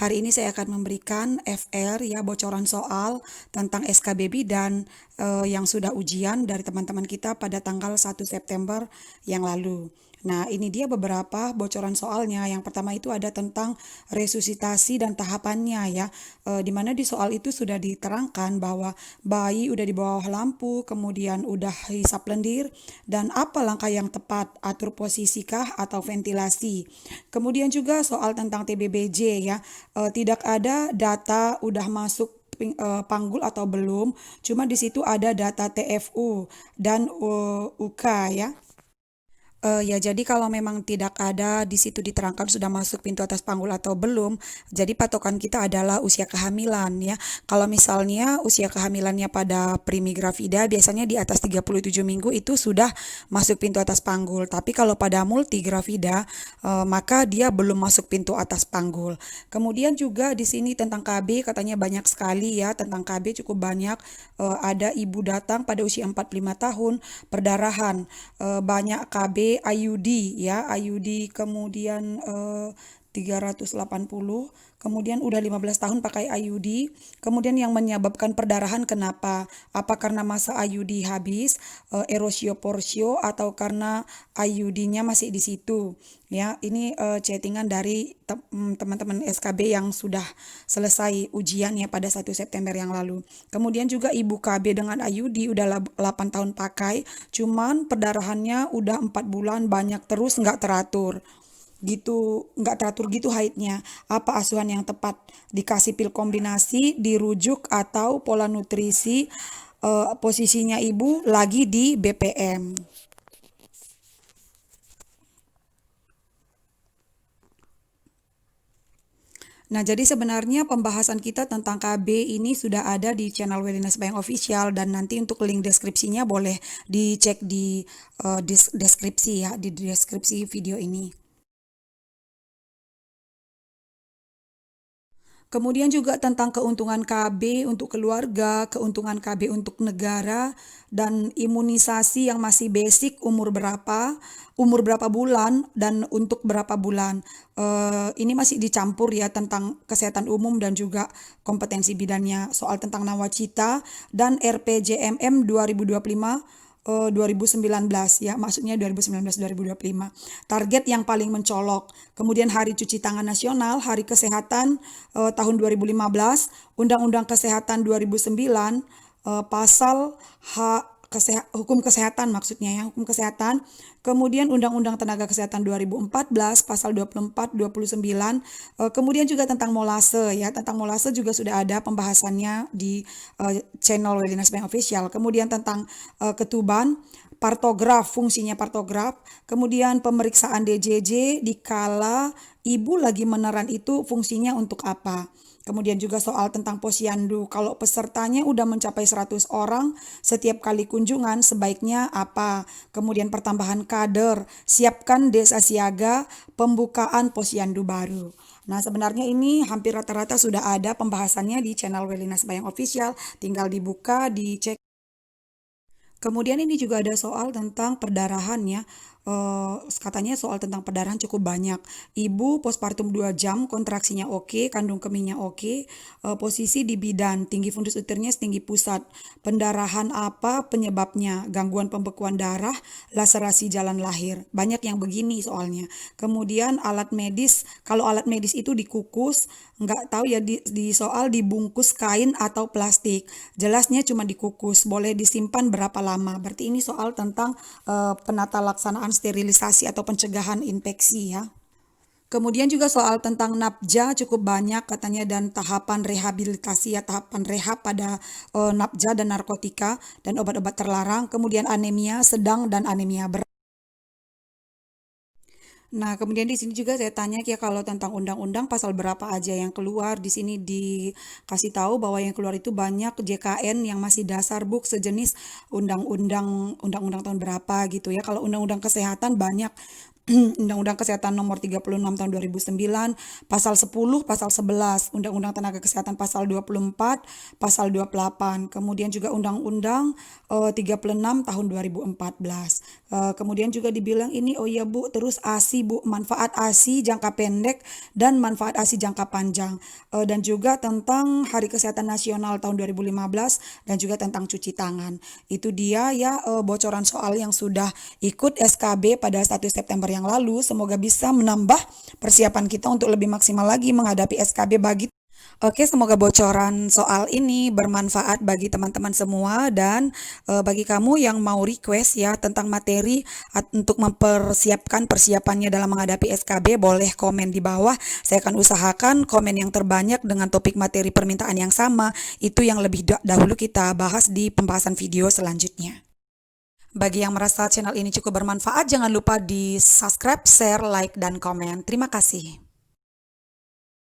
Hari ini saya akan memberikan FR ya, bocoran soal tentang SKBB dan yang sudah ujian dari teman-teman kita pada tanggal 1 September yang lalu. Nah, ini dia beberapa bocoran soalnya. Yang pertama itu ada tentang resusitasi dan tahapannya ya. Di mana di soal itu sudah diterangkan bahwa bayi udah di bawah lampu, kemudian udah hisap lendir, dan apa langkah yang tepat, atur posisi kah atau ventilasi. Kemudian juga soal tentang TBBJ ya, tidak ada data udah masuk panggul atau belum, cuma di situ ada data TFU dan UK ya. Ya, jadi kalau memang tidak ada di situ diterangkan sudah masuk pintu atas panggul atau belum, jadi patokan kita adalah usia kehamilan ya. Kalau misalnya usia kehamilannya pada primigravida biasanya di atas 37 minggu itu sudah masuk pintu atas panggul. Tapi kalau pada multigravida maka dia belum masuk pintu atas panggul. Kemudian juga di sini tentang KB katanya banyak sekali ya, tentang KB cukup banyak. Ada ibu datang pada usia 45 tahun, perdarahan, banyak KB IUD ya, IUD kemudian 380, kemudian udah 15 tahun pakai IUD, kemudian yang menyebabkan perdarahan kenapa? Apa karena masa IUD habis, erosio porsio, atau karena IUD-nya masih di situ? Ya, ini chattingan dari teman-teman SKB yang sudah selesai ujiannya pada 1 September yang lalu. Kemudian juga ibu KB dengan IUD udah 8 tahun pakai, cuman perdarahannya udah 4 bulan banyak terus nggak teratur gitu, nggak teratur gitu haidnya. Apa asuhan yang tepat, dikasih pil kombinasi, dirujuk, atau pola nutrisi, posisinya ibu lagi di BPM. Nah, jadi sebenarnya pembahasan kita tentang KB ini sudah ada di channel Wellness Bank Official, dan nanti untuk link deskripsinya boleh dicek di deskripsi ya, di deskripsi video ini. Kemudian juga tentang keuntungan KB untuk keluarga, keuntungan KB untuk negara, dan imunisasi yang masih basic umur berapa bulan, dan untuk berapa bulan. Ini masih dicampur ya tentang kesehatan umum dan juga kompetensi bidangnya, soal tentang nawacita dan RPJMM 2025 2019 ya, maksudnya 2019-2025. Target yang paling mencolok. Kemudian Hari Cuci Tangan Nasional, Hari Kesehatan tahun 2015, Undang-Undang Kesehatan 2009, pasal hukum kesehatan maksudnya ya, hukum kesehatan. Kemudian Undang-Undang Tenaga Kesehatan 2014, pasal 24, 29. Kemudian juga tentang molase ya, tentang molase juga sudah ada pembahasannya di channel Wellness Bank Official. Kemudian tentang ketuban, partograf, fungsinya partograf, kemudian pemeriksaan DJJ dikala ibu lagi meneran itu fungsinya untuk apa. Kemudian juga soal tentang posyandu, kalau pesertanya udah mencapai 100 orang setiap kali kunjungan sebaiknya apa. Kemudian pertambahan kader, siapkan desa siaga, pembukaan posyandu baru. Nah, sebenarnya ini hampir rata-rata sudah ada pembahasannya di channel Wellness Bayang Official, tinggal dibuka, dicek. Kemudian ini juga ada soal tentang perdarahan ya. Katanya soal tentang perdarahan cukup banyak. Ibu postpartum 2 jam, kontraksinya oke, kandung kemihnya oke, posisi di bidan, tinggi fundus uternya setinggi pusat. Pendarahan apa penyebabnya? Gangguan pembekuan darah, laserasi jalan lahir. Banyak yang begini soalnya. Kemudian alat medis, kalau alat medis itu dikukus, nggak tahu ya di soal dibungkus kain atau plastik. Jelasnya cuma dikukus, boleh disimpan berapa lama. Berarti ini soal tentang penata laksanaan sterilisasi atau pencegahan infeksi ya. Kemudian juga soal tentang nafja cukup banyak katanya, dan tahapan rehabilitasi ya, tahapan rehab pada nafja dan narkotika dan obat-obat terlarang. Kemudian anemia sedang dan anemia berat. Nah, kemudian di sini juga saya tanya ya, kalau tentang undang-undang pasal berapa aja yang keluar. Di sini dikasih tahu bahwa yang keluar itu banyak JKN yang masih dasar buk sejenis undang-undang tahun berapa gitu ya. Kalau undang-undang kesehatan banyak. Undang-Undang Kesehatan Nomor 36 Tahun 2009, Pasal 10, Pasal 11, Undang-Undang Tenaga Kesehatan Pasal 24, Pasal 28, kemudian juga Undang-Undang 36 Tahun 2014. Kemudian juga dibilang ini, oh iya Bu, terus ASI Bu, manfaat ASI jangka pendek dan manfaat ASI jangka panjang. Dan juga tentang Hari Kesehatan Nasional tahun 2015 dan juga tentang cuci tangan. Itu dia ya bocoran soal yang sudah ikut SKB pada 1 September yang lalu. Semoga bisa menambah persiapan kita untuk lebih maksimal lagi menghadapi SKB bagi. Oke, semoga bocoran soal ini bermanfaat bagi teman-teman semua dan bagi kamu yang mau request ya tentang materi untuk mempersiapkan persiapannya dalam menghadapi SKB, boleh komen di bawah. Saya akan usahakan komen yang terbanyak dengan topik materi permintaan yang sama, itu yang lebih dahulu kita bahas di pembahasan video selanjutnya. Bagi yang merasa channel ini cukup bermanfaat, jangan lupa di subscribe, share, like, dan komen. Terima kasih.